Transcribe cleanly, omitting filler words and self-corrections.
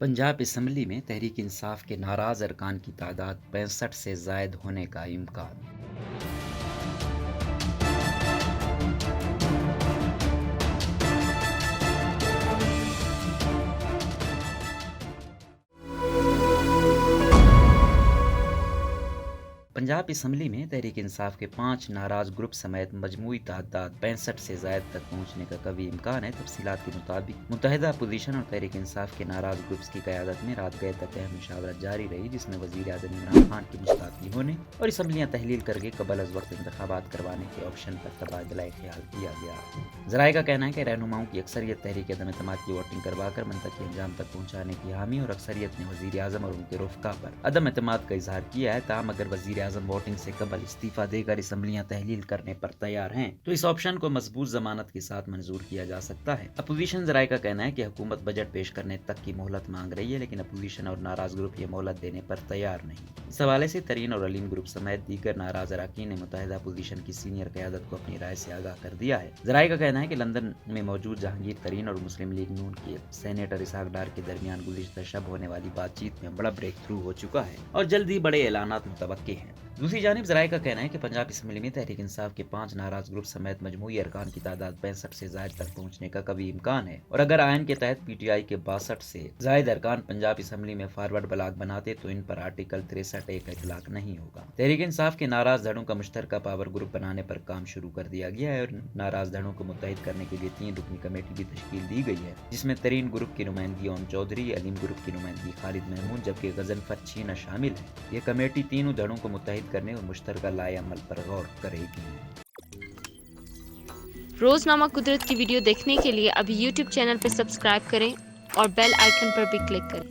Punjab assembly میں تحریک انصاف کے ناراض ارکان کی تعداد 65 سے زائد ہونے کا امکان۔ پنجاب اسمبلی میں تحریک انصاف کے 5 ناراض گروپ سمیت مجموعی تعداد 65 سے زائد تک پہنچنے کا قوی امکان ہے۔ تفصیلات کے مطابق متحدہ اپوزیشن اور تحریک انصاف کے ناراض گروپس کی قیادت میں رات گئے تک اہم مشاورت جاری رہی، جس میں وزیر اعظم عمران خان کے مستعفی ہونے اور اسمبلیاں تحلیل کر کے قبل از وقت انتخابات کروانے کے آپشن پر تبادلہ خیال کیا گیا۔ ذرائع کا کہنا ہے کہ رہنماؤں کی اکثریت تحریک عدم اعتماد کی ووٹنگ کروا کر منطقی انجام تک پہنچانے کی حامی اور اکثریت نے وزیر اعظم اور ان کے رفقا پر عدم اعتماد کا اظہار کیا ہے۔ تاہم اگر وزیر اعظم ووٹنگ سے قبل استعفیٰ دے کر اسمبلیاں تحلیل کرنے پر تیار ہیں تو اس آپشن کو مضبوط ضمانت کے ساتھ منظور کیا جا سکتا ہے۔ اپوزیشن ذرائع کا کہنا ہے کہ حکومت بجٹ پیش کرنے تک کی مہلت مانگ رہی ہے، لیکن اپوزیشن اور ناراض گروپ یہ مہلت دینے پر تیار نہیں۔ اس حوالے سے ترین اور علیم گروپ سمیت دیگر ناراض اراکین نے متحدہ اپوزیشن کی سینئر قیادت کو اپنی رائے سے آگاہ کر دیا ہے۔ ذرائع کا کہنا ہے کہ لندن میں موجود جہانگیر ترین اور مسلم لیگ نون کے سینیٹر اسحاق ڈار کے درمیان گزشتہ شب ہونے والی بات چیت میں بڑا بریک تھرو ہو چکا ہے اور جلد ہی بڑے اعلانات متوقع ہیں۔ دوسری جانب ذرائع کا کہنا ہے کہ پنجاب اسمبلی میں تحریک انصاف کے 5 ناراض گروپ سمیت مجموعی ارکان کی تعداد 65 سے زائد تک پہنچنے کا قوی امکان ہے، اور اگر آئین کے تحت پی ٹی آئی کے 62 سے زائد ارکان پنجاب اسمبلی میں فارورڈ بلاک بناتے تو ان پر آرٹیکل 63(a) کا اطلاق نہیں ہوگا۔ تحریک انصاف کے ناراض دھڑوں کا مشترکہ پاور گروپ بنانے پر کام شروع کر دیا گیا ہے اور ناراض دھڑوں کو متحد کرنے کے لیے 3 رکنی کمیٹی کی تشکیل دی گئی ہے، جس میں ترین گروپ کی نمائندگی اوم چودھری، علیم گروپ کی نمائندگی خالد محمود، جبکہ غضنفر چھینا شامل ہے۔ یہ کمیٹی تینوں دھڑوں کو متحد کرنے اور مشترکہ لائحہ عمل پر غور کرے گی۔ روزنامہ قدرت کی ویڈیو دیکھنے کے لیے ابھی یوٹیوب چینل پر سبسکرائب کریں اور بیل آئیکن پر بھی کلک کریں۔